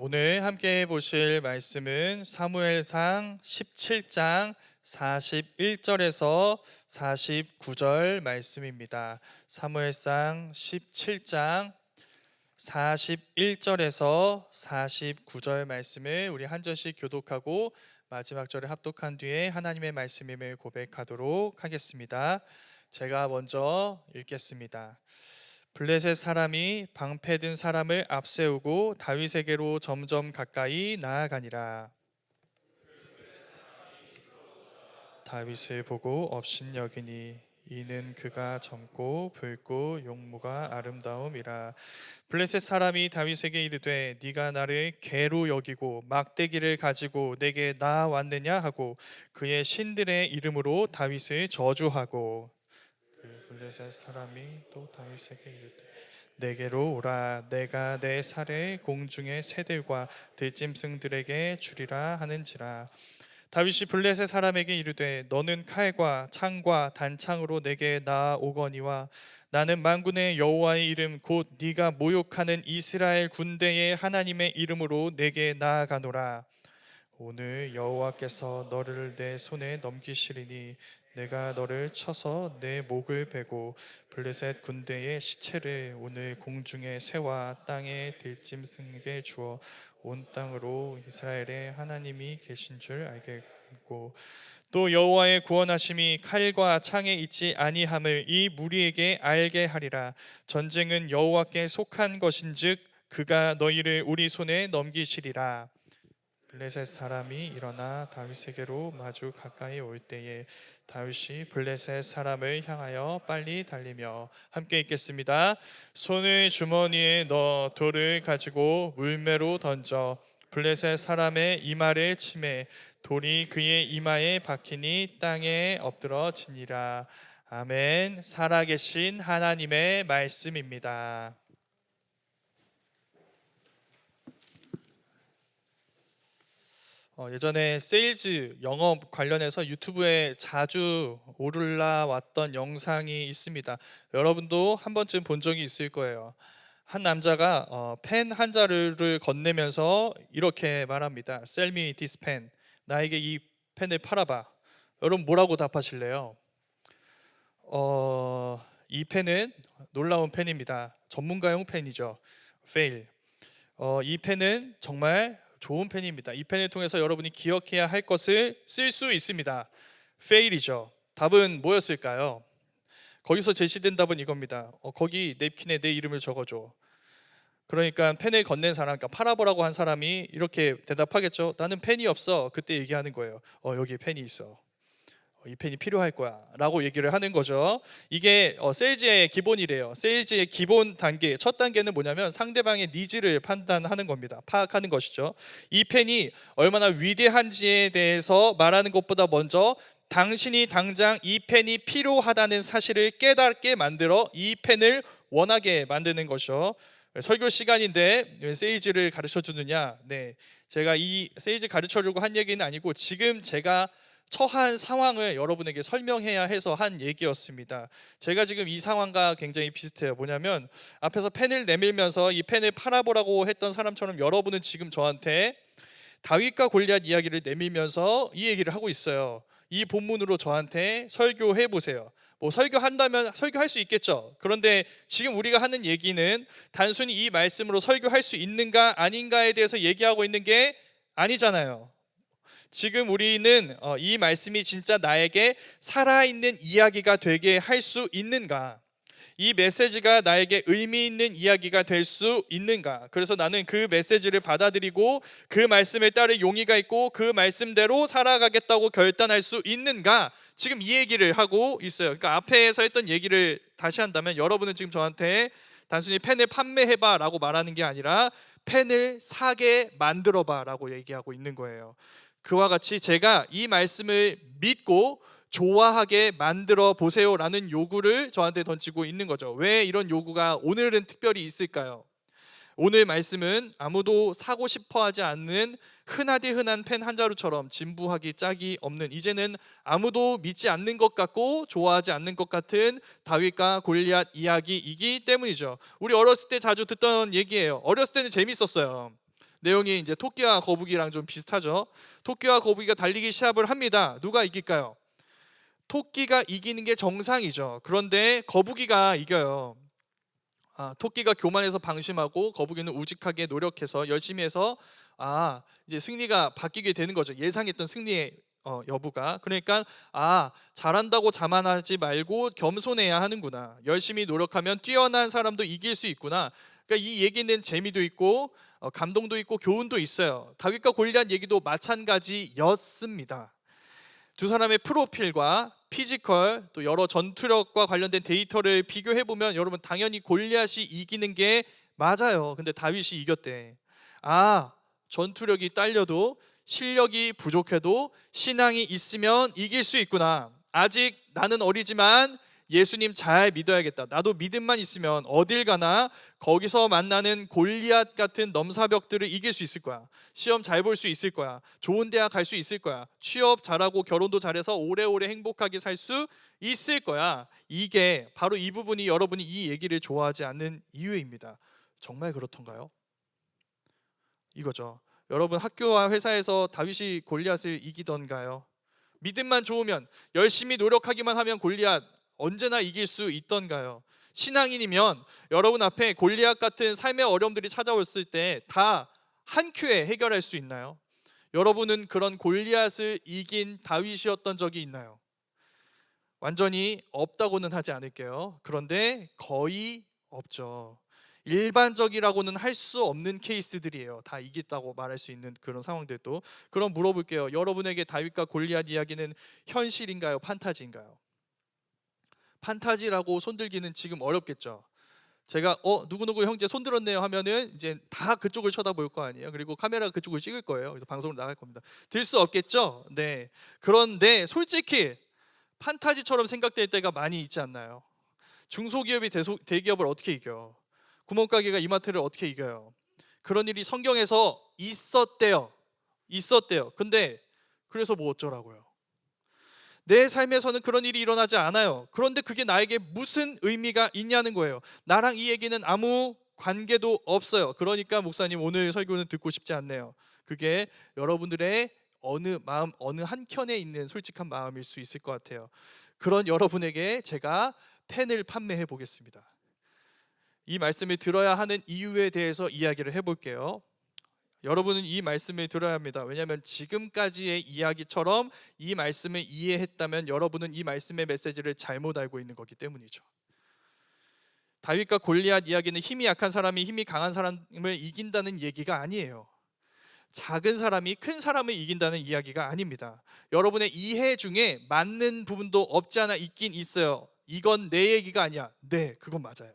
오늘 함께 보실 말씀은 사무엘상 17장 41절에서 49절 말씀입니다. 사무엘상 17장 41절에서 49절 말씀을 우리 한 절씩 교독하고 마지막 절을 합독한 뒤에 하나님의 말씀임을 고백하도록 하겠습니다. 제가 먼저 읽겠습니다. 블레셋 사람이 방패든 사람을 앞세우고 다윗에게로 점점 가까이 나아가니라. 다윗을 보고 업신여기니 이는 그가 젊고 붉고 용모가 아름다움이라. 블레셋 사람이 다윗에게 이르되 네가 나를 개로 여기고 막대기를 가지고 내게 나왔느냐 하고 그의 신들의 이름으로 다윗을 저주하고, 그 블레셋 사람이 또 다윗에게 이르되 내게로 오라. 내가 내 살을 공중의 새들과 들짐승들에게 주리라 하는지라. 다윗이 블레셋 사람에게 이르되 너는 칼과 창과 단창으로 내게 나아오거니와 나는 만군의 여호와의 이름 곧 네가 모욕하는 이스라엘 군대의 하나님의 이름으로 내게 나아가노라. 오늘 여호와께서 너를 내 손에 넘기시리니 내가 너를 쳐서 내 목을 베고 블레셋 군대의 시체를 오늘 공중의 새와 땅의 들짐승에게 주어 온 땅으로 이스라엘의 하나님이 계신 줄 알겠고, 또 여호와의 구원하심이 칼과 창에 있지 아니함을 이 무리에게 알게 하리라. 전쟁은 여호와께 속한 것인즉 그가 너희를 우리 손에 넘기시리라. 블레셋 사람이 일어나 다윗에게로 마주 가까이 올 때에 다윗이 블레셋 사람을 향하여 빨리 달리며, 함께 읽겠습니다. 손을 주머니에 넣어 돌을 가지고 물매로 던져 블레셋 사람의 이마를 치매 돌이 그의 이마에 박히니 땅에 엎드러지니라. 아멘. 살아계신 하나님의 말씀입니다. 예전에 세일즈 영업 관련해서 유튜브에 자주 올라왔던 영상이 있습니다. 여러분도 한 번쯤 본 적이 있을 거예요. 한 남자가 펜 한 자루를 건네면서 이렇게 말합니다. Sell me this pen. 나에게 이 펜을 팔아봐. 여러분 뭐라고 답하실래요? 이 펜은 놀라운 펜입니다. 전문가용 펜이죠. fail. 이 펜은 정말 좋은 펜입니다. 이 펜을 통해서 여러분이 기억해야 할 것을 쓸 수 있습니다. fail이죠. 답은 뭐였을까요? 거기서 제시된 답은 이겁니다. 거기 냅킨에 내 이름을 적어줘. 그러니까 펜을 건넨 사람, 그러니까 팔아보라고 한 사람이 이렇게 대답하겠죠. 나는 펜이 없어. 그때 얘기하는 거예요. 여기 펜이 있어. 이 펜이 필요할 거야 라고 얘기를 하는 거죠. 이게 세일즈의 기본이래요. 세일즈의 기본 단계, 첫 단계는 뭐냐면 상대방의 니즈를 판단하는 겁니다. 파악하는 것이죠. 이 펜이 얼마나 위대한지에 대해서 말하는 것보다 먼저 당신이 당장 이 펜이 필요하다는 사실을 깨닫게 만들어 이 펜을 원하게 만드는 것이죠. 설교 시간인데 왜 세일즈를 가르쳐 주느냐? 네, 제가 이 세일즈 가르쳐 주고 한 얘기는 아니고 지금 제가 처한 상황을 여러분에게 설명해야 해서 한 얘기였습니다. 제가 지금 이 상황과 굉장히 비슷해요. 뭐냐면 앞에서 펜을 내밀면서 이 펜을 팔아보라고 했던 사람처럼 여러분은 지금 저한테 다윗과 골리앗 이야기를 내밀면서 이 얘기를 하고 있어요. 이 본문으로 저한테 설교해 보세요. 뭐 설교한다면 설교할 수 있겠죠. 그런데 지금 우리가 하는 얘기는 단순히 이 말씀으로 설교할 수 있는가 아닌가에 대해서 얘기하고 있는 게 아니잖아요. 지금 우리는 이 말씀이 진짜 나에게 살아있는 이야기가 되게 할 수 있는가, 이 메시지가 나에게 의미 있는 이야기가 될 수 있는가. 그래서 나는 그 메시지를 받아들이고 그 말씀에 따를 용의가 있고 그 말씀대로 살아가겠다고 결단할 수 있는가, 지금 이 얘기를 하고 있어요. 그러니까 앞에서 했던 얘기를 다시 한다면 여러분은 지금 저한테 단순히 펜을 판매해봐 라고 말하는 게 아니라 펜을 사게 만들어봐 라고 얘기하고 있는 거예요. 그와 같이 제가 이 말씀을 믿고 좋아하게 만들어 보세요라는 요구를 저한테 던지고 있는 거죠. 왜 이런 요구가 오늘은 특별히 있을까요? 오늘 말씀은 아무도 사고 싶어 하지 않는 흔하디 흔한 펜 한 자루처럼 진부하기 짝이 없는, 이제는 아무도 믿지 않는 것 같고 좋아하지 않는 것 같은 다윗과 골리앗 이야기이기 때문이죠. 우리 어렸을 때 자주 듣던 얘기예요. 어렸을 때는 재밌었어요. 내용이 이제 토끼와 거북이랑 좀 비슷하죠. 토끼와 거북이가 달리기 시합을 합니다. 누가 이길까요? 토끼가 이기는 게 정상이죠. 그런데 거북이가 이겨요. 토끼가 교만해서 방심하고 거북이는 우직하게 노력해서 열심히 해서 이제 승리가 바뀌게 되는 거죠. 예상했던 승리의 여부가. 그러니까 잘한다고 자만하지 말고 겸손해야 하는구나. 열심히 노력하면 뛰어난 사람도 이길 수 있구나. 그러니까 이 얘기는 재미도 있고 감동도 있고 교훈도 있어요. 다윗과 골리앗 얘기도 마찬가지였습니다. 두 사람의 프로필과 피지컬 또 여러 전투력과 관련된 데이터를 비교해 보면 여러분 당연히 골리앗이 이기는 게 맞아요. 근데 다윗이 이겼대. 전투력이 딸려도 실력이 부족해도 신앙이 있으면 이길 수 있구나. 아직 나는 어리지만 예수님 잘 믿어야겠다. 나도 믿음만 있으면 어딜 가나 거기서 만나는 골리앗 같은 넘사벽들을 이길 수 있을 거야. 시험 잘 볼 수 있을 거야. 좋은 대학 갈 수 있을 거야. 취업 잘하고 결혼도 잘해서 오래오래 행복하게 살 수 있을 거야. 이게 바로 이 부분이 여러분이 이 얘기를 좋아하지 않는 이유입니다. 정말 그렇던가요? 이거죠. 여러분 학교와 회사에서 다윗이 골리앗을 이기던가요? 믿음만 좋으면 열심히 노력하기만 하면 골리앗 언제나 이길 수 있던가요? 신앙인이면 여러분 앞에 골리앗 같은 삶의 어려움들이 찾아왔을 때 다 한 큐에 해결할 수 있나요? 여러분은 그런 골리앗을 이긴 다윗이었던 적이 있나요? 완전히 없다고는 하지 않을게요. 그런데 거의 없죠. 일반적이라고는 할 수 없는 케이스들이에요. 다 이겼다고 말할 수 있는 그런 상황들도. 그럼 물어볼게요. 여러분에게 다윗과 골리앗 이야기는 현실인가요? 판타지인가요? 판타지라고 손들기는 지금 어렵겠죠. 제가 누구누구 형제 손들었네요 하면은 이제 다 그쪽을 쳐다볼 거 아니에요. 그리고 카메라가 그쪽을 찍을 거예요. 그래서 방송으로 나갈 겁니다. 들 수 없겠죠. 네. 그런데 솔직히 판타지처럼 생각될 때가 많이 있지 않나요? 중소기업이 대기업을 어떻게 이겨? 구멍가게가 이마트를 어떻게 이겨요? 그런 일이 성경에서 있었대요. 근데 그래서 뭐 어쩌라고요? 내 삶에서는 그런 일이 일어나지 않아요. 그런데 그게 나에게 무슨 의미가 있냐는 거예요. 나랑 이 얘기는 아무 관계도 없어요. 그러니까 목사님 오늘 설교는 듣고 싶지 않네요. 그게 여러분들의 어느 마음, 어느 한켠에 있는 솔직한 마음일 수 있을 것 같아요. 그런 여러분에게 제가 펜을 판매해 보겠습니다. 이 말씀을 들어야 하는 이유에 대해서 이야기를 해볼게요. 여러분은 이 말씀을 들어야 합니다. 왜냐하면 지금까지의 이야기처럼 이 말씀을 이해했다면 여러분은 이 말씀의 메시지를 잘못 알고 있는 거기 때문이죠. 다윗과 골리앗 이야기는 힘이 약한 사람이 힘이 강한 사람을 이긴다는 얘기가 아니에요. 작은 사람이 큰 사람을 이긴다는 이야기가 아닙니다. 여러분의 이해 중에 맞는 부분도 없지 않아 있긴 있어요. 이건 내 얘기가 아니야. 네, 그건 맞아요.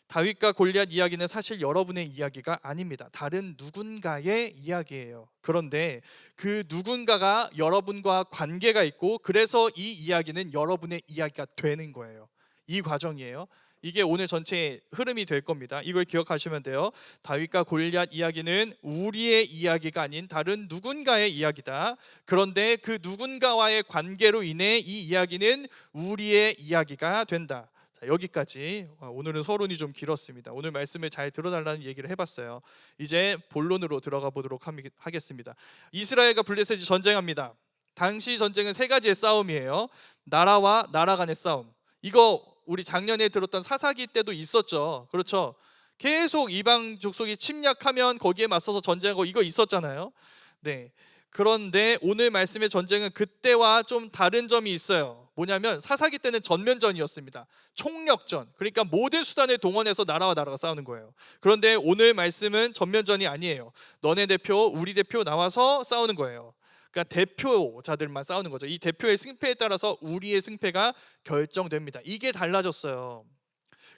다윗과 골리앗 이야기는 사실 여러분의 이야기가 아닙니다. 다른 누군가의 이야기예요. 그런데 그 누군가가 여러분과 관계가 있고 그래서 이 이야기는 여러분의 이야기가 되는 거예요. 이 과정이에요. 이게 오늘 전체의 흐름이 될 겁니다. 이걸 기억하시면 돼요. 다윗과 골리앗 이야기는 우리의 이야기가 아닌 다른 누군가의 이야기다. 그런데 그 누군가와의 관계로 인해 이 이야기는 우리의 이야기가 된다. 여기까지. 오늘은 서론이 좀 길었습니다. 오늘 말씀을 잘 들어달라는 얘기를 해봤어요. 이제 본론으로 들어가 보도록 하겠습니다. 이스라엘과 블레셋이 전쟁합니다. 당시 전쟁은 세 가지의 싸움이에요. 나라와 나라 간의 싸움. 이거 우리 작년에 들었던 사사기 때도 있었죠. 그렇죠? 계속 이방 족속이 침략하면 거기에 맞서서 전쟁하고 이거 있었잖아요. 네. 그런데 오늘 말씀의 전쟁은 그때와 좀 다른 점이 있어요. 뭐냐면 사사기 때는 전면전이었습니다. 총력전. 그러니까 모든 수단을 동원해서 나라와 나라가 싸우는 거예요. 그런데 오늘 말씀은 전면전이 아니에요. 너네 대표, 우리 대표 나와서 싸우는 거예요. 그러니까 대표자들만 싸우는 거죠. 이 대표의 승패에 따라서 우리의 승패가 결정됩니다. 이게 달라졌어요.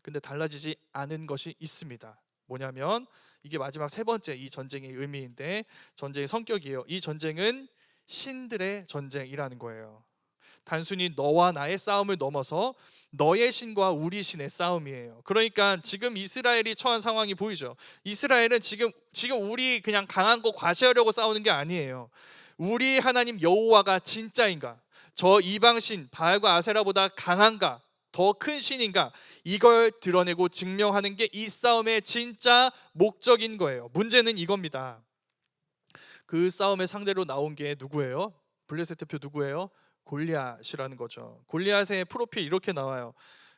근데 달라지지 않은 것이 있습니다. 뭐냐면 이게 마지막 세 번째 이 전쟁의 의미인데 전쟁의 성격이에요. 이 전쟁은 신들의 전쟁이라는 거예요. 단순히 너와 나의 싸움을 넘어서 너의 신과 우리 신의 싸움이에요. 그러니까 지금 이스라엘이 처한 상황이 보이죠. 이스라엘은 지금 우리 그냥 강한 거 과시하려고 싸우는 게 아니에요. 우리 하나님 여호와가 진짜인가? 저 이방신 바알과 아세라보다 강한가? 더 큰 신인가? 이걸 드러내고 증명하는 게 이 싸움의 진짜 목적인 거예요. 문제는 이겁니다. 그 싸움의 상대로 나온 게 누구예요? 블레셋 대표 누구예요? 골리앗이라는 거죠. 골리앗의 프로필 이렇게 나와요.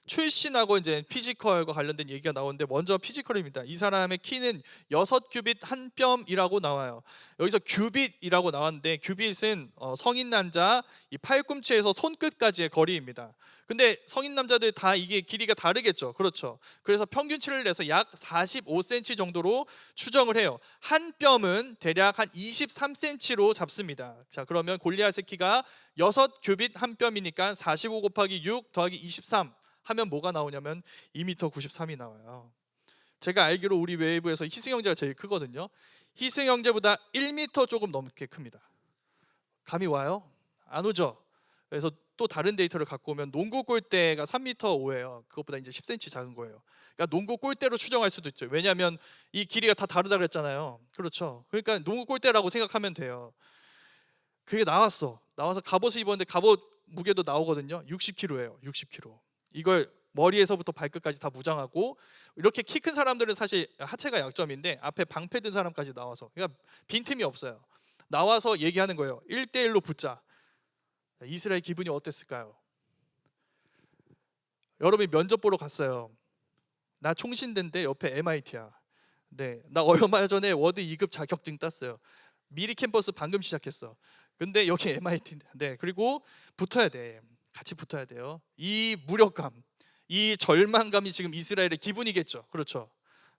출신하고 이제 피지컬과 관련된 얘기가 나오는데, 먼저 피지컬입니다. 이 사람의 키는 6규빗 한 뼘이라고 나와요. 여기서 규빗이라고 나왔는데, 규빗은 성인 남자 이 팔꿈치에서 손끝까지의 거리입니다. 근데 성인 남자들 다 이게 길이가 다르겠죠. 그렇죠. 그래서 평균치를 내서 약 45cm 정도로 추정을 해요. 한 뼘은 대략 한 23cm로 잡습니다. 자, 그러면 골리앗의 키가 6규빗 한 뼘이니까 45 곱하기 6 더하기 23 하면 뭐가 나오냐면 2m 93이 나와요. 제가 알기로 우리 웨이브에서 희승 형제가 제일 크거든요. 희승 형제보다 1m 조금 넘게 큽니다. 감이 와요? 안 오죠? 그래서 또 다른 데이터를 갖고 오면 농구 골대가 3m 5예요. 그것보다 이제 10cm 작은 거예요. 그러니까 농구 골대로 추정할 수도 있죠. 왜냐하면 이 길이가 다 다르다 그랬잖아요. 그렇죠? 그러니까 농구 골대라고 생각하면 돼요. 그게 나와서 갑옷을 입었는데 갑옷 무게도 나오거든요. 60kg예요. 60kg. 이걸 머리에서부터 발끝까지 다 무장하고, 이렇게 키 큰 사람들은 사실 하체가 약점인데 앞에 방패 든 사람까지 나와서, 그러니까 빈틈이 없어요. 나와서 얘기하는 거예요. 1대1로 붙자. 이스라엘 기분이 어땠을까요? 여러분이 면접 보러 갔어요. 나 총신대인데 옆에 MIT야. 네, 나 얼마 전에 워드 2급 자격증 땄어요. 미리 캠퍼스 방금 시작했어. 근데 여기 MIT인데, 네, 그리고 붙어야 돼. 같이 붙어야 돼요. 이 무력감, 이 절망감이 지금 이스라엘의 기분이겠죠. 그렇죠?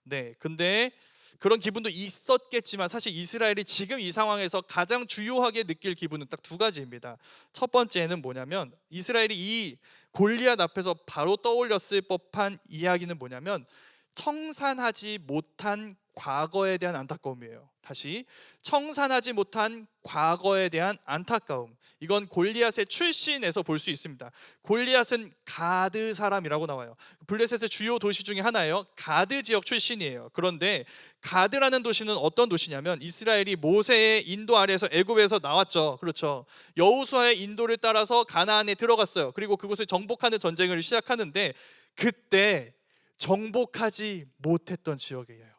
네, 근데 그런 기분도 있었겠지만 사실 이스라엘이 지금 이 상황에서 가장 주요하게 느낄 기분은 딱 두 가지입니다. 첫 번째는 뭐냐면, 이스라엘이 이 골리앗 앞에서 바로 떠올렸을 법한 이야기는 뭐냐면, 청산하지 못한 과거에 대한 안타까움이에요. 다시, 청산하지 못한 과거에 대한 안타까움. 이건 골리앗의 출신에서 볼 수 있습니다. 골리앗은 가드 사람이라고 나와요. 블레셋의 주요 도시 중에 하나예요. 가드 지역 출신이에요. 그런데 가드라는 도시는 어떤 도시냐면, 이스라엘이 모세의 인도 아래에서 애굽에서 나왔죠. 그렇죠. 여호수아의 인도를 따라서 가나안에 들어갔어요. 그리고 그곳을 정복하는 전쟁을 시작하는데, 그때 정복하지 못했던 지역이에요.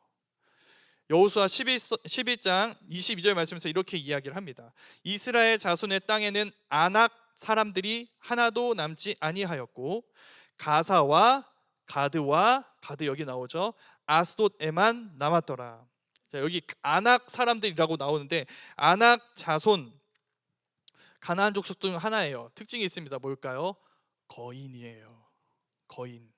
여호수아 12장 22절 말씀에서 이렇게 이야기를 합니다. 이스라엘 자손의 땅에는 아낙 사람들이 하나도 남지 아니하였고, 가사와 가드와, 가드 여기 나오죠, 아스돗에만 남았더라. 자, 여기 아낙 사람들이라고 나오는데, 아낙 자손, 가나안 족속 중 하나예요. 특징이 있습니다. 뭘까요? 거인이에요. 거인.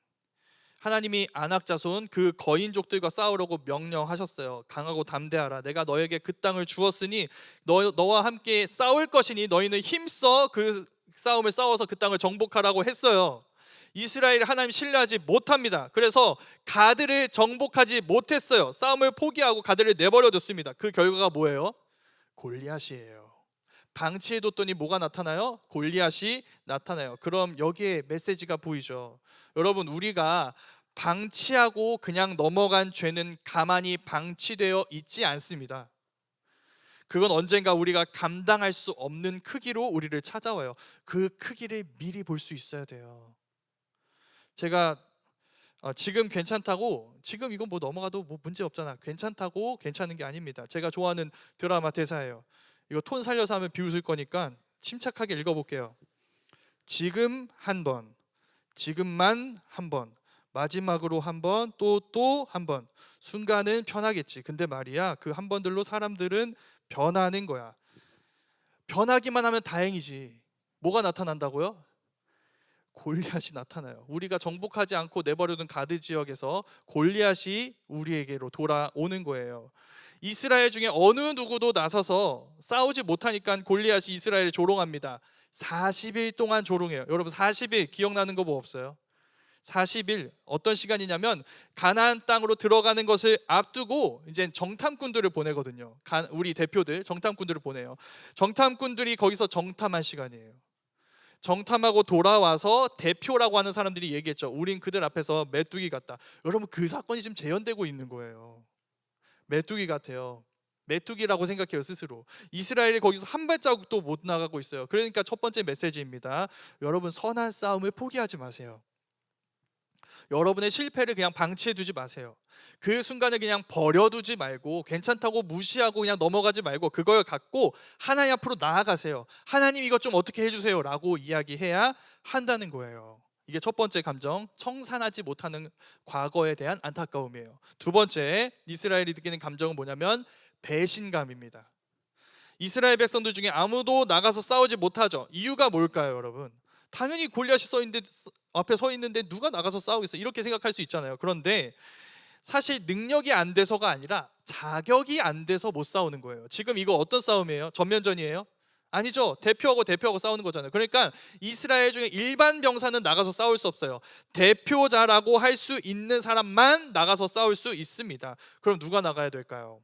하나님이 아낙 자손 그 거인족들과 싸우려고 명령하셨어요. 강하고 담대하라. 내가 너에게 그 땅을 주었으니 너와 함께 싸울 것이니 너희는 힘써 그 싸움을 싸워서 그 땅을 정복하라고 했어요. 이스라엘이 하나님 신뢰하지 못합니다. 그래서 가드를 정복하지 못했어요. 싸움을 포기하고 가드를 내버려뒀습니다. 그 결과가 뭐예요? 골리앗이에요. 방치해뒀더니 뭐가 나타나요? 골리앗이 나타나요. 그럼 여기에 메시지가 보이죠. 여러분, 우리가 방치하고 그냥 넘어간 죄는 가만히 방치되어 있지 않습니다. 그건 언젠가 우리가 감당할 수 없는 크기로 우리를 찾아와요. 그 크기를 미리 볼 수 있어야 돼요. 제가 지금 괜찮다고, 지금 이건 뭐 넘어가도 뭐 문제 없잖아, 괜찮다고 괜찮은 게 아닙니다. 제가 좋아하는 드라마 대사예요. 이거 톤 살려서 하면 비웃을 거니까 침착하게 읽어볼게요. 지금 한 번, 지금만 한 번, 마지막으로 한 번, 또 한 번. 순간은 편하겠지. 근데 말이야, 그 한 번들로 사람들은 변하는 거야. 변하기만 하면 다행이지. 뭐가 나타난다고요? 골리앗이 나타나요. 우리가 정복하지 않고 내버려둔 가드 지역에서 골리앗이 우리에게로 돌아오는 거예요. 이스라엘 중에 어느 누구도 나서서 싸우지 못하니까 골리앗이 이스라엘을 조롱합니다. 40일 동안 조롱해요. 여러분, 40일 기억나는 거 뭐 없어요? 40일 어떤 시간이냐면, 가나안 땅으로 들어가는 것을 앞두고 이제 정탐꾼들을 보내거든요. 우리 대표들 정탐꾼들을 보내요. 정탐꾼들이 거기서 정탐한 시간이에요. 정탐하고 돌아와서 대표라고 하는 사람들이 얘기했죠. 우린 그들 앞에서 메뚜기 같다. 여러분, 그 사건이 지금 재현되고 있는 거예요. 메뚜기 같아요. 메뚜기라고 생각해요, 스스로. 이스라엘이 거기서 한 발자국도 못 나가고 있어요. 그러니까 첫 번째 메시지입니다. 여러분, 선한 싸움을 포기하지 마세요. 여러분의 실패를 그냥 방치해 두지 마세요. 그 순간을 그냥 버려두지 말고, 괜찮다고 무시하고 그냥 넘어가지 말고 그걸 갖고 하나님 앞으로 나아가세요. 하나님 이것 좀 어떻게 해주세요 라고 이야기해야 한다는 거예요. 이게 첫 번째 감정, 청산하지 못하는 과거에 대한 안타까움이에요. 두 번째, 이스라엘이 느끼는 감정은 뭐냐면 배신감입니다. 이스라엘 백성들 중에 아무도 나가서 싸우지 못하죠. 이유가 뭘까요, 여러분? 당연히 골리앗이 앞에 서 있는데 누가 나가서 싸우겠어? 이렇게 생각할 수 있잖아요. 그런데 사실 능력이 안 돼서가 아니라 자격이 안 돼서 못 싸우는 거예요. 지금 이거 어떤 싸움이에요? 전면전이에요? 아니죠. 대표하고 싸우는 거잖아요. 그러니까 이스라엘 중에 일반 병사는 나가서 싸울 수 없어요. 대표자라고 할 수 있는 사람만 나가서 싸울 수 있습니다. 그럼 누가 나가야 될까요?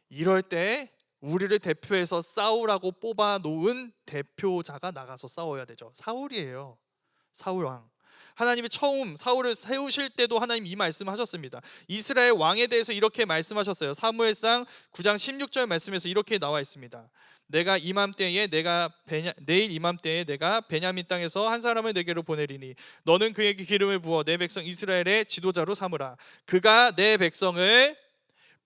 이럴 때 우리를 대표해서 싸우라고 뽑아 놓은 대표자가 나가서 싸워야 되죠. 사울이에요. 사울 왕. 하나님이 처음 사울을 세우실 때도 하나님 이 말씀하셨습니다. 이스라엘 왕에 대해서 이렇게 말씀하셨어요. 사무엘상 9장 16절 말씀에서 이렇게 나와 있습니다. 내일 이맘때에 내가 베냐민 땅에서 한 사람을 내게로 보내리니 너는 그에게 기름을 부어 내 백성 이스라엘의 지도자로 삼으라. 그가 내 백성을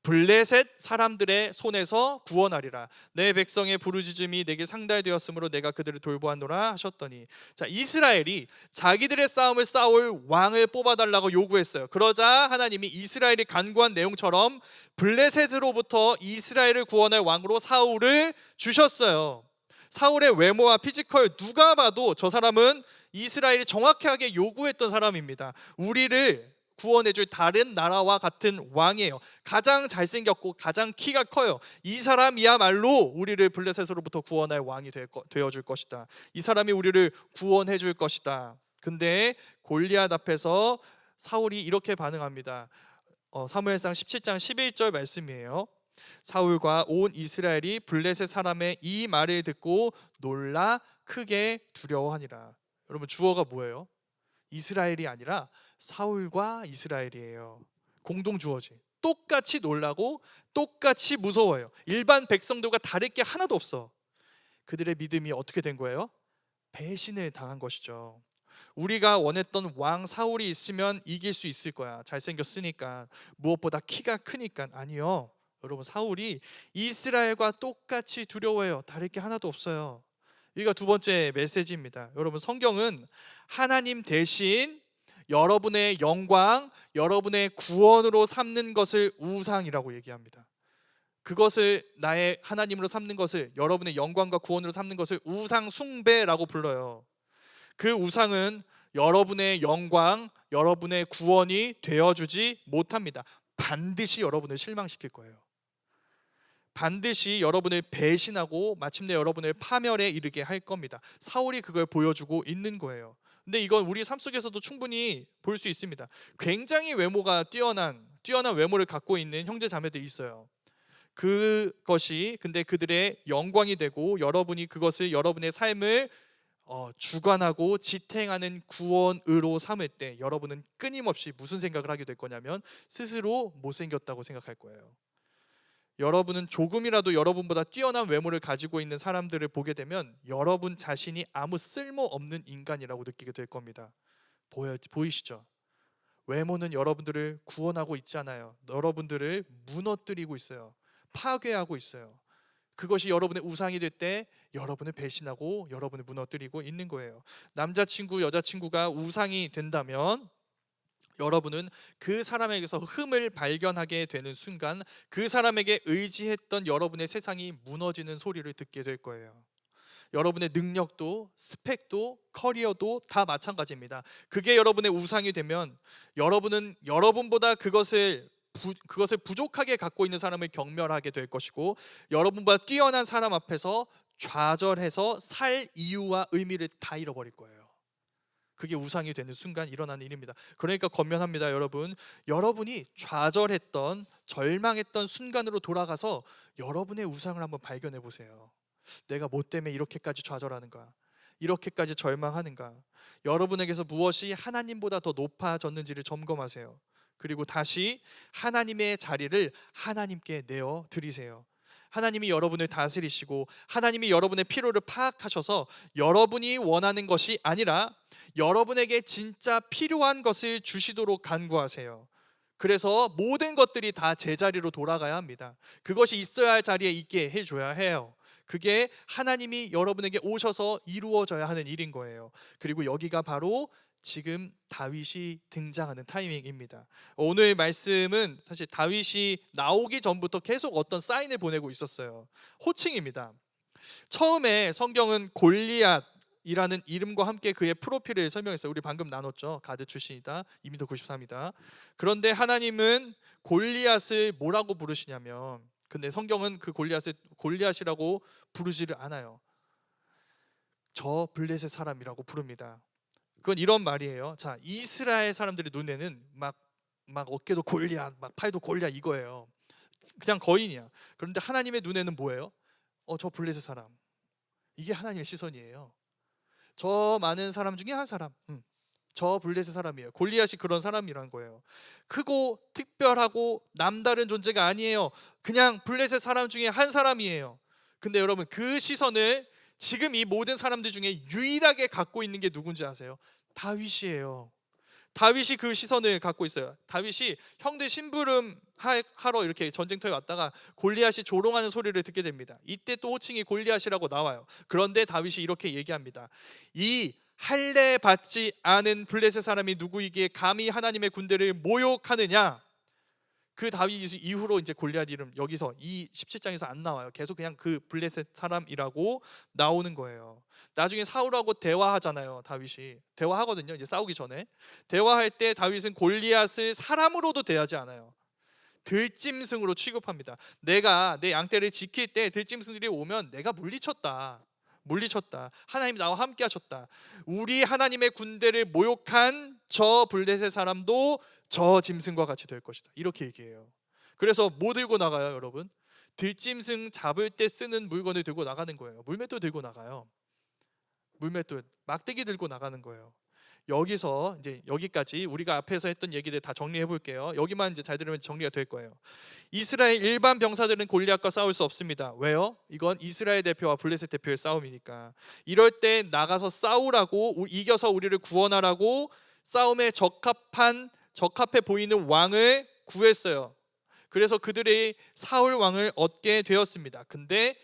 블레셋 사람들의 손에서 구원하리라. 내 백성의 부르짖음이 내게 상달되었으므로 내가 그들을 돌보았노라 하셨더니, 자, 이스라엘이 자기들의 싸움을 싸울 왕을 뽑아달라고 요구했어요. 그러자 하나님이 이스라엘이 간구한 내용처럼 블레셋으로부터 이스라엘을 구원할 왕으로 사울을 주셨어요. 사울의 외모와 피지컬 누가 봐도 저 사람은 이스라엘이 정확하게 요구했던 사람입니다. 우리를 구원해줄 다른 나라와 같은 왕이에요. 가장 잘생겼고 가장 키가 커요. 이 사람이야말로 우리를 블레셋으로부터 구원할 왕이 되어줄 것이다. 이 사람이 우리를 구원해줄 것이다. 근데 골리앗 앞에서 사울이 이렇게 반응합니다. 사무엘상 17장 11절 말씀이에요. 사울과 온 이스라엘이 블레셋 사람의 이 말을 듣고 놀라 크게 두려워하니라. 여러분, 주어가 뭐예요? 이스라엘이 아니라 사울과 이스라엘이에요. 공동 주어지. 똑같이 놀라고 똑같이 무서워요. 일반 백성들과 다를 게 하나도 없어. 그들의 믿음이 어떻게 된 거예요? 배신을 당한 것이죠. 우리가 원했던 왕 사울이 있으면 이길 수 있을 거야. 잘생겼으니까, 무엇보다 키가 크니까. 아니요. 여러분, 사울이 이스라엘과 똑같이 두려워해요. 다를 게 하나도 없어요. 이가 두 번째 메시지입니다. 여러분, 성경은 하나님 대신 여러분의 영광, 여러분의 구원으로 삼는 것을 우상이라고 얘기합니다. 그것을 나의 하나님으로 삼는 것을, 여러분의 영광과 구원으로 삼는 것을 우상 숭배라고 불러요. 그 우상은 여러분의 영광, 여러분의 구원이 되어주지 못합니다. 반드시 여러분을 실망시킬 거예요. 반드시 여러분을 배신하고 마침내 여러분을 파멸에 이르게 할 겁니다. 사울이 그걸 보여주고 있는 거예요. 근데 이건 우리 삶 속에서도 충분히 볼 수 있습니다. 굉장히 외모가 뛰어난 외모를 갖고 있는 형제 자매들이 있어요. 그것이 근데 그들의 영광이 되고 여러분이 그것을 여러분의 삶을 주관하고 지탱하는 구원으로 삼을 때 여러분은 끊임없이 무슨 생각을 하게 될 거냐면 스스로 못생겼다고 생각할 거예요. 여러분은 조금이라도 여러분보다 뛰어난 외모를 가지고 있는 사람들을 보게 되면 여러분 자신이 아무 쓸모없는 인간이라고 느끼게 될 겁니다. 보이시죠? 외모는 여러분들을 구원하고 있잖아요. 여러분들을 무너뜨리고 있어요. 파괴하고 있어요. 그것이 여러분의 우상이 될 때 여러분을 배신하고 여러분을 무너뜨리고 있는 거예요. 남자친구, 여자친구가 우상이 된다면 여러분은 그 사람에게서 흠을 발견하게 되는 순간 그 사람에게 의지했던 여러분의 세상이 무너지는 소리를 듣게 될 거예요. 여러분의 능력도 스펙도 커리어도 다 마찬가지입니다. 그게 여러분의 우상이 되면 여러분은 여러분보다 그것을 부족하게 갖고 있는 사람을 경멸하게 될 것이고 여러분보다 뛰어난 사람 앞에서 좌절해서 살 이유와 의미를 다 잃어버릴 거예요. 그게 우상이 되는 순간 일어나는 일입니다. 그러니까 권면합니다, 여러분. 여러분이 좌절했던, 절망했던 순간으로 돌아가서 여러분의 우상을 한번 발견해 보세요. 내가 뭐 때문에 이렇게까지 좌절하는가? 이렇게까지 절망하는가? 여러분에게서 무엇이 하나님보다 더 높아졌는지를 점검하세요. 그리고 다시 하나님의 자리를 하나님께 내어 드리세요. 하나님이 여러분을 다스리시고 하나님이 여러분의 필요를 파악하셔서 여러분이 원하는 것이 아니라 여러분에게 진짜 필요한 것을 주시도록 간구하세요. 그래서 모든 것들이 다 제자리로 돌아가야 합니다. 그것이 있어야 할 자리에 있게 해줘야 해요. 그게 하나님이 여러분에게 오셔서 이루어져야 하는 일인 거예요. 그리고 여기가 바로 지금 다윗이 등장하는 타이밍입니다. 오늘 말씀은 사실 다윗이 나오기 전부터 계속 어떤 사인을 보내고 있었어요. 호칭입니다. 처음에 성경은 골리앗이라는 이름과 함께 그의 프로필을 설명했어요. 우리 방금 나눴죠. 가드 출신이다. 2m 93이다. 그런데 하나님은 골리앗을 뭐라고 부르시냐면, 근데 성경은 그 골리앗을 골리앗이라고 부르지를 않아요. 저 블레셋 사람이라고 부릅니다. 그건 이런 말이에요. 자, 이스라엘 사람들의 눈에는 막 어깨도 골리앗, 막 팔도 골리앗 이거예요. 그냥 거인이야. 그런데 하나님의 눈에는 뭐예요? 저 블레셋 사람. 이게 하나님의 시선이에요. 저 많은 사람 중에 한 사람. 저 블레셋 사람이에요. 골리앗이 그런 사람이란 거예요. 크고 특별하고 남다른 존재가 아니에요. 그냥 블레셋 사람 중에 한 사람이에요. 근데 여러분, 그 시선을 지금 이 모든 사람들 중에 유일하게 갖고 있는 게 누군지 아세요? 다윗이에요. 다윗이 그 시선을 갖고 있어요. 다윗이 형들 심부름 하러 이렇게 전쟁터에 왔다가 골리앗이 조롱하는 소리를 듣게 됩니다. 이때 또 호칭이 골리앗이라고 나와요. 그런데 다윗이 이렇게 얘기합니다. 이 할례 받지 않은 블레셋 사람이 누구이기에 감히 하나님의 군대를 모욕하느냐? 그 다윗 이후로 이제 골리앗 이름 여기서 이 17장에서 안 나와요. 계속 그냥 그 블레셋 사람이라고 나오는 거예요. 나중에 사울하고 대화하잖아요. 다윗이 대화하거든요. 이제 싸우기 전에 대화할 때 다윗은 골리앗을 사람으로도 대하지 않아요. 들짐승으로 취급합니다. 내가 내 양떼를 지킬 때 들짐승들이 오면 내가 물리쳤다. 하나님이 나와 함께 하셨다. 우리 하나님의 군대를 모욕한 저 블레셋 사람도 저 짐승과 같이 될 것이다. 이렇게 얘기해요. 그래서 뭐 들고 나가요, 여러분? 들짐승 잡을 때 쓰는 물건을 들고 나가는 거예요. 물맷돌 들고 나가요. 물맷돌, 막대기 들고 나가는 거예요. 여기서 이제 여기까지 우리가 앞에서 했던 얘기들 다 정리해 볼게요. 여기만 이제 잘 들으면 정리가 될 거예요. 이스라엘 일반 병사들은 골리앗과 싸울 수 없습니다. 왜요? 이건 이스라엘 대표와 블레셋 대표의 싸움이니까. 이럴 때 나가서 싸우라고, 이겨서 우리를 구원하라고 싸움에 적합해 보이는 왕을 구했어요. 그래서 그들이 사울 왕을 얻게 되었습니다. 근데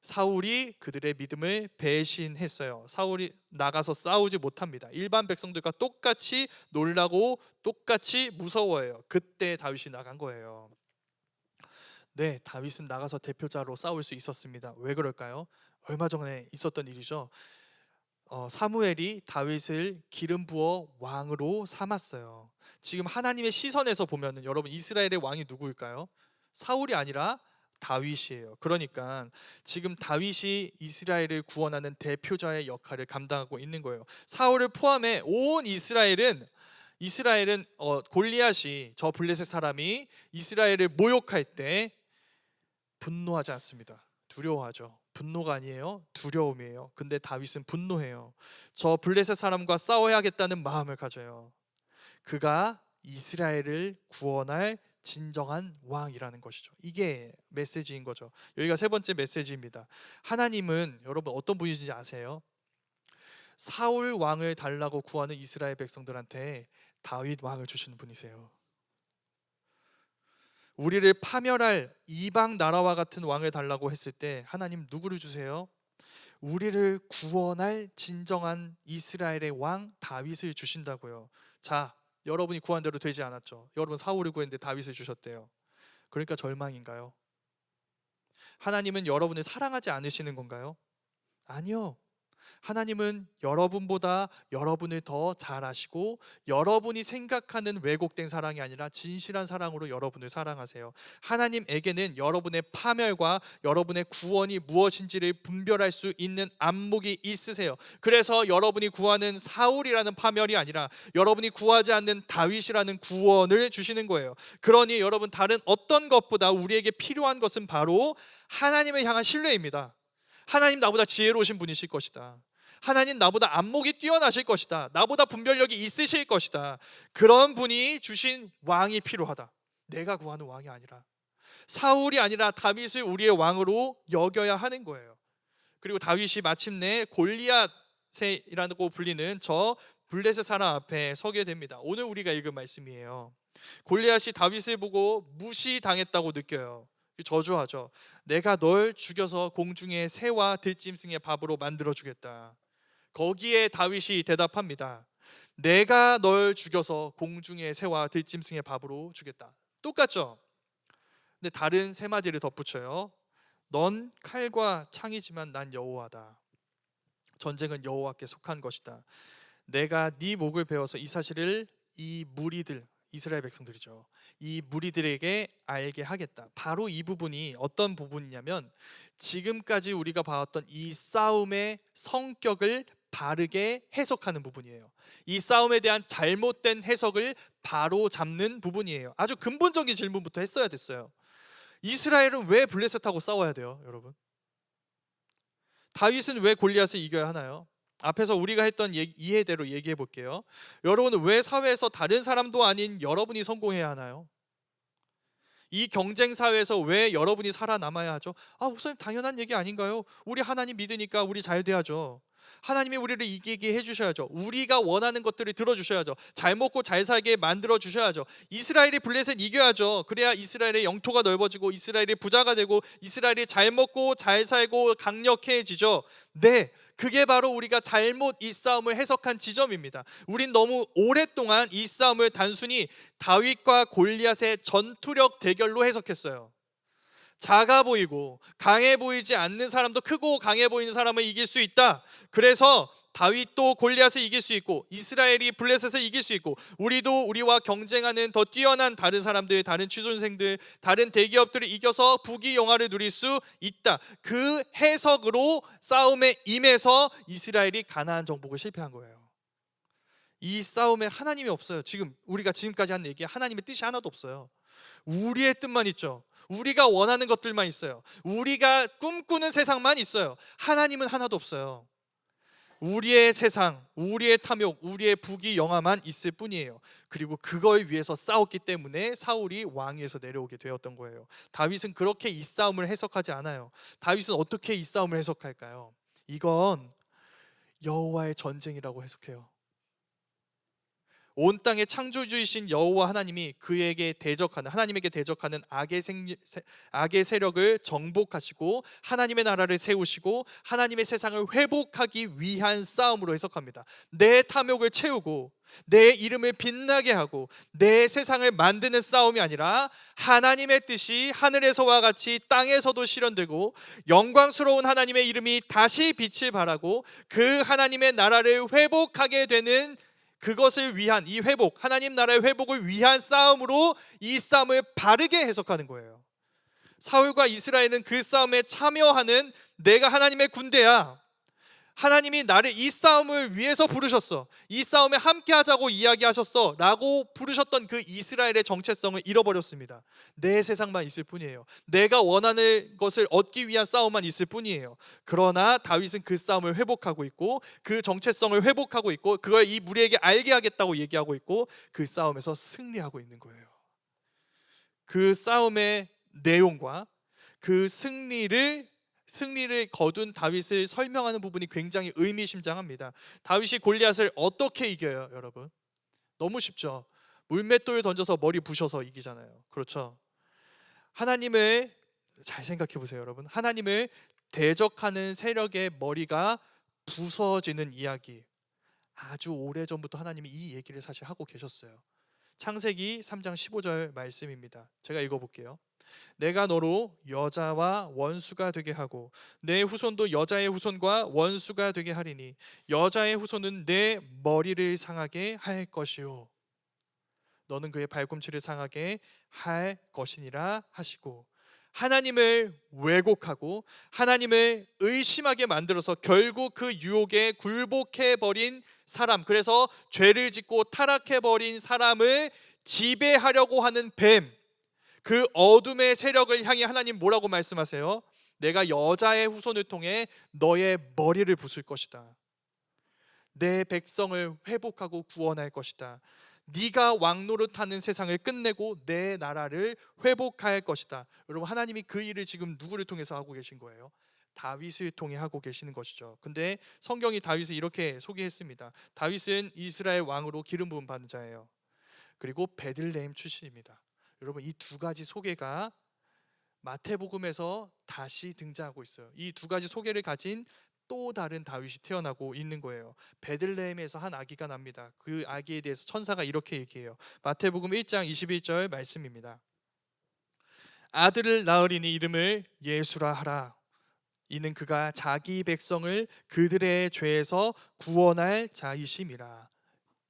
사울이 그들의 믿음을 배신했어요. 사울이 나가서 싸우지 못합니다. 일반 백성들과 똑같이 놀라고 똑같이 무서워해요. 그때 다윗이 나간 거예요. 네, 다윗은 나가서 대표자로 싸울 수 있었습니다. 왜 그럴까요? 얼마 전에 있었던 일이죠. 사무엘이 다윗을 기름 부어 왕으로 삼았어요. 지금 하나님의 시선에서 보면은 여러분, 이스라엘의 왕이 누구일까요? 사울이 아니라 다윗이에요. 그러니까 지금 다윗이 이스라엘을 구원하는 대표자의 역할을 감당하고 있는 거예요. 사울을 포함해 온 이스라엘은 골리앗이, 저 블레셋 사람이 이스라엘을 모욕할 때 분노하지 않습니다. 두려워하죠. 분노가 아니에요. 두려움이에요. 근데 다윗은 분노해요. 저 블레셋 사람과 싸워야겠다는 마음을 가져요. 그가 이스라엘을 구원할 진정한 왕이라는 것이죠. 이게 메시지인 거죠. 여기가 세 번째 메시지입니다. 하나님은 여러분 어떤 분이신지 아세요? 사울 왕을 달라고 구하는 이스라엘 백성들한테 다윗 왕을 주시는 분이세요. 우리를 파멸할 이방 나라와 같은 왕을 달라고 했을 때 하나님 누구를 주세요? 우리를 구원할 진정한 이스라엘의 왕 다윗을 주신다고요. 자, 여러분이 구한 대로 되지 않았죠. 여러분 사울을 구했는데 다윗을 주셨대요. 그러니까 절망인가요? 하나님은 여러분을 사랑하지 않으시는 건가요? 아니요. 하나님은 여러분보다 여러분을 더 잘 아시고 여러분이 생각하는 왜곡된 사랑이 아니라 진실한 사랑으로 여러분을 사랑하세요. 하나님에게는 여러분의 파멸과 여러분의 구원이 무엇인지를 분별할 수 있는 안목이 있으세요. 그래서 여러분이 구하는 사울이라는 파멸이 아니라 여러분이 구하지 않는 다윗이라는 구원을 주시는 거예요. 그러니 여러분, 다른 어떤 것보다 우리에게 필요한 것은 바로 하나님을 향한 신뢰입니다. 하나님 나보다 지혜로우신 분이실 것이다. 하나님 나보다 안목이 뛰어나실 것이다. 나보다 분별력이 있으실 것이다. 그런 분이 주신 왕이 필요하다. 내가 구하는 왕이 아니라. 사울이 아니라 다윗을 우리의 왕으로 여겨야 하는 거예요. 그리고 다윗이 마침내 골리앗이라고 불리는 저 블레셋 사람 앞에 서게 됩니다. 오늘 우리가 읽은 말씀이에요. 골리앗이 다윗을 보고 무시당했다고 느껴요. 저주하죠. 내가 널 죽여서 공중의 새와 들짐승의 밥으로 만들어 주겠다. 거기에 다윗이 대답합니다. 내가 널 죽여서 공중의 새와 들짐승의 밥으로 주겠다. 똑같죠? 근데 다른 세 마디를 덧붙여요. 넌 칼과 창이지만 난 여호와다. 전쟁은 여호와께 속한 것이다. 내가 네 목을 베어서 이 사실을 이 무리들, 이스라엘 백성들이죠, 이 무리들에게 알게 하겠다. 바로 이 부분이 어떤 부분이냐면 지금까지 우리가 봐왔던 이 싸움의 성격을 바르게 해석하는 부분이에요. 이 싸움에 대한 잘못된 해석을 바로 잡는 부분이에요. 아주 근본적인 질문부터 했어야 됐어요. 이스라엘은 왜 블레셋하고 싸워야 돼요, 여러분? 다윗은 왜 골리앗을 이겨야 하나요? 앞에서 우리가 했던 이해대로 얘기해 볼게요. 여러분은 왜 사회에서 다른 사람도 아닌 여러분이 성공해야 하나요? 이 경쟁 사회에서 왜 여러분이 살아남아야 하죠? 목사님, 당연한 얘기 아닌가요? 우리 하나님 믿으니까 우리 잘 돼야죠. 하나님이 우리를 이기게 해주셔야죠. 우리가 원하는 것들을 들어주셔야죠. 잘 먹고 잘 살게 만들어 주셔야죠. 이스라엘이 블레셋 이겨야죠. 그래야 이스라엘의 영토가 넓어지고 이스라엘이 부자가 되고 이스라엘이 잘 먹고 잘 살고 강력해지죠. 네, 그게 바로 우리가 잘못 이 싸움을 해석한 지점입니다. 우린 너무 오랫동안 이 싸움을 단순히 다윗과 골리앗의 전투력 대결로 해석했어요. 작아 보이고 강해 보이지 않는 사람도 크고 강해 보이는 사람을 이길 수 있다. 그래서 다윗도 골리앗을 이길 수 있고 이스라엘이 블레셋을 이길 수 있고 우리도 우리와 경쟁하는 더 뛰어난 다른 사람들, 다른 취준생들, 다른 대기업들을 이겨서 부귀영화를 누릴 수 있다. 그 해석으로 싸움에 임해서 이스라엘이 가나안 정복을 실패한 거예요. 이 싸움에 하나님이 없어요. 지금 우리가 지금까지 한 얘기에 하나님의 뜻이 하나도 없어요. 우리의 뜻만 있죠. 우리가 원하는 것들만 있어요. 우리가 꿈꾸는 세상만 있어요. 하나님은 하나도 없어요. 우리의 세상, 우리의 탐욕, 우리의 부귀영화만 있을 뿐이에요. 그리고 그걸 위해서 싸웠기 때문에 사울이 왕위에서 내려오게 되었던 거예요. 다윗은 그렇게 이 싸움을 해석하지 않아요. 다윗은 어떻게 이 싸움을 해석할까요? 이건 여호와의 전쟁이라고 해석해요. 온 땅의 창조주이신 여호와 하나님이 그에게 대적하는, 하나님에게 대적하는 악의 세력을 정복하시고 하나님의 나라를 세우시고 하나님의 세상을 회복하기 위한 싸움으로 해석합니다. 내 탐욕을 채우고 내 이름을 빛나게 하고 내 세상을 만드는 싸움이 아니라 하나님의 뜻이 하늘에서와 같이 땅에서도 실현되고 영광스러운 하나님의 이름이 다시 빛을 발하고 그 하나님의 나라를 회복하게 되는, 그것을 위한 이 회복, 하나님 나라의 회복을 위한 싸움으로 이 싸움을 바르게 해석하는 거예요. 사울과 이스라엘은 그 싸움에 참여하는, 내가 하나님의 군대야, 하나님이 나를 이 싸움을 위해서 부르셨어, 이 싸움에 함께 하자고 이야기하셨어 라고 부르셨던 그 이스라엘의 정체성을 잃어버렸습니다. 내 세상만 있을 뿐이에요. 내가 원하는 것을 얻기 위한 싸움만 있을 뿐이에요. 그러나 다윗은 그 싸움을 회복하고 있고 그 정체성을 회복하고 있고 그걸 이 무리에게 알게 하겠다고 얘기하고 있고 그 싸움에서 승리하고 있는 거예요. 그 싸움의 내용과 그 승리를 거둔 다윗을 설명하는 부분이 굉장히 의미심장합니다. 다윗이 골리앗을 어떻게 이겨요, 여러분? 너무 쉽죠. 물맷돌 던져서 머리 부셔서 이기잖아요. 그렇죠? 하나님을 잘 생각해 보세요, 여러분. 하나님을 대적하는 세력의 머리가 부서지는 이야기, 아주 오래전부터 하나님이 이 얘기를 사실 하고 계셨어요. 창세기 3장 15절 말씀입니다. 제가 읽어볼게요. 내가 너로 여자와 원수가 되게 하고 내 후손도 여자의 후손과 원수가 되게 하리니 여자의 후손은 내 머리를 상하게 할 것이요 너는 그의 발꿈치를 상하게 할 것이니라 하시고, 하나님을 왜곡하고 하나님을 의심하게 만들어서 결국 그 유혹에 굴복해버린 사람, 그래서 죄를 짓고 타락해버린 사람을 지배하려고 하는 뱀, 그 어둠의 세력을 향해 하나님 뭐라고 말씀하세요? 내가 여자의 후손을 통해 너의 머리를 부술 것이다. 내 백성을 회복하고 구원할 것이다. 네가 왕노릇하는 세상을 끝내고 내 나라를 회복할 것이다. 여러분, 하나님이 그 일을 지금 누구를 통해서 하고 계신 거예요? 다윗을 통해 하고 계시는 것이죠. 근데 성경이 다윗을 이렇게 소개했습니다. 다윗은 이스라엘 왕으로 기름 부음 받은 자예요. 그리고 베들레헴 출신입니다. 여러분, 이 두 가지 소개가 마태복음에서 다시 등장하고 있어요. 이 두 가지 소개를 가진 또 다른 다윗이 태어나고 있는 거예요. 베들레헴에서 한 아기가 납니다. 그 아기에 대해서 천사가 이렇게 얘기해요. 마태복음 1장 21절 말씀입니다. 아들을 낳으리니 이름을 예수라 하라. 이는 그가 자기 백성을 그들의 죄에서 구원할 자이심이라.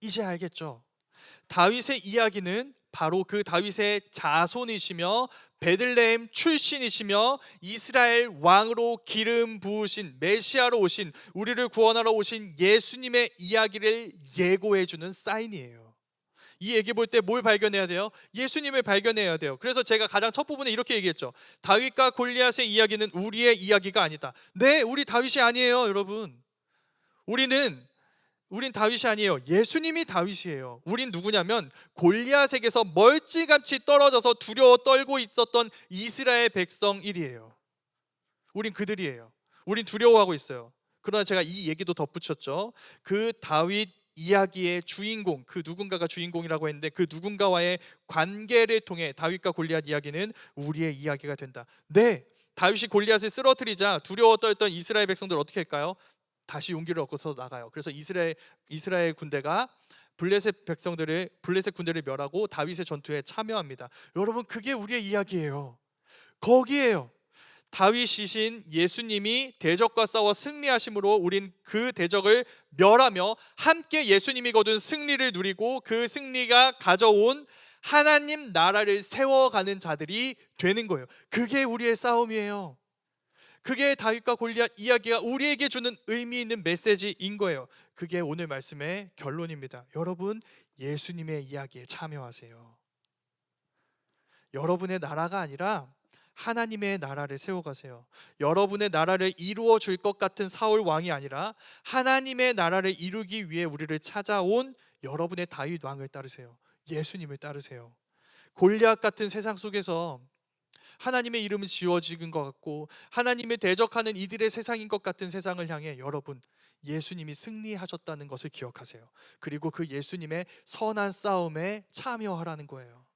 이제 알겠죠? 다윗의 이야기는 바로 그 다윗의 자손이시며 베들레헴 출신이시며 이스라엘 왕으로 기름 부으신 메시아로 오신, 우리를 구원하러 오신 예수님의 이야기를 예고해 주는 사인이에요. 이 얘기 볼 때 뭘 발견해야 돼요? 예수님을 발견해야 돼요. 그래서 제가 가장 첫 부분에 이렇게 얘기했죠. 다윗과 골리앗의 이야기는 우리의 이야기가 아니다. 네, 우리 다윗이 아니에요, 여러분. 우린 다윗이 아니에요. 예수님이 다윗이에요. 우린 누구냐면 골리앗에게서 멀찌감치 떨어져서 두려워 떨고 있었던 이스라엘 백성일이에요. 우린 그들이에요. 우린 두려워하고 있어요. 그러나 제가 이 얘기도 덧붙였죠. 그 다윗 이야기의 주인공, 그 누군가가 주인공이라고 했는데 그 누군가와의 관계를 통해 다윗과 골리앗 이야기는 우리의 이야기가 된다. 네, 다윗이 골리앗을 쓰러뜨리자 두려워 떨던 이스라엘 백성들 어떻게 할까요? 다시 용기를 얻고서 나가요. 그래서 이스라엘 군대가 블레셋 군대를 멸하고 다윗의 전투에 참여합니다. 여러분, 그게 우리의 이야기예요. 거기에요. 다윗이신 예수님이 대적과 싸워 승리하심으로 우린 그 대적을 멸하며 함께 예수님이 거둔 승리를 누리고 그 승리가 가져온 하나님 나라를 세워가는 자들이 되는 거예요. 그게 우리의 싸움이에요. 그게 다윗과 골리앗 이야기가 우리에게 주는 의미 있는 메시지인 거예요. 그게 오늘 말씀의 결론입니다. 여러분, 예수님의 이야기에 참여하세요. 여러분의 나라가 아니라 하나님의 나라를 세워가세요. 여러분의 나라를 이루어 줄 것 같은 사울 왕이 아니라 하나님의 나라를 이루기 위해 우리를 찾아온 여러분의 다윗 왕을 따르세요. 예수님을 따르세요. 골리앗 같은 세상 속에서 하나님의 이름은 지워지는 것 같고 하나님을 대적하는 이들의 세상인 것 같은 세상을 향해 여러분, 예수님이 승리하셨다는 것을 기억하세요. 그리고 그 예수님의 선한 싸움에 참여하라는 거예요.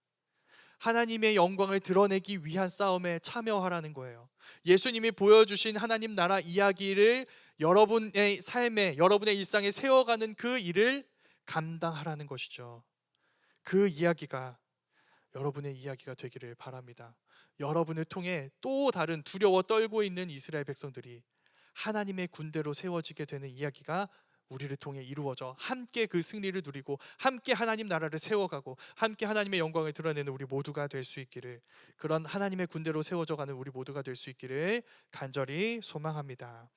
하나님의 영광을 드러내기 위한 싸움에 참여하라는 거예요. 예수님이 보여주신 하나님 나라 이야기를 여러분의 삶에, 여러분의 일상에 세워가는 그 일을 감당하라는 것이죠. 그 이야기가 여러분의 이야기가 되기를 바랍니다. 여러분을 통해 또 다른 두려워 떨고 있는 이스라엘 백성들이 하나님의 군대로 세워지게 되는 이야기가 우리를 통해 이루어져 함께 그 승리를 누리고 함께 하나님 나라를 세워가고 함께 하나님의 영광을 드러내는 우리 모두가 될 수 있기를, 그런 하나님의 군대로 세워져가는 우리 모두가 될 수 있기를 간절히 소망합니다.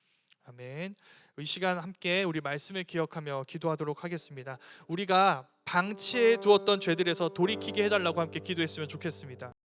아멘. 이 시간 함께 우리 말씀을 기억하며 기도하도록 하겠습니다. 우리가 방치해 두었던 죄들에서 돌이키게 해달라고 함께 기도했으면 좋겠습니다.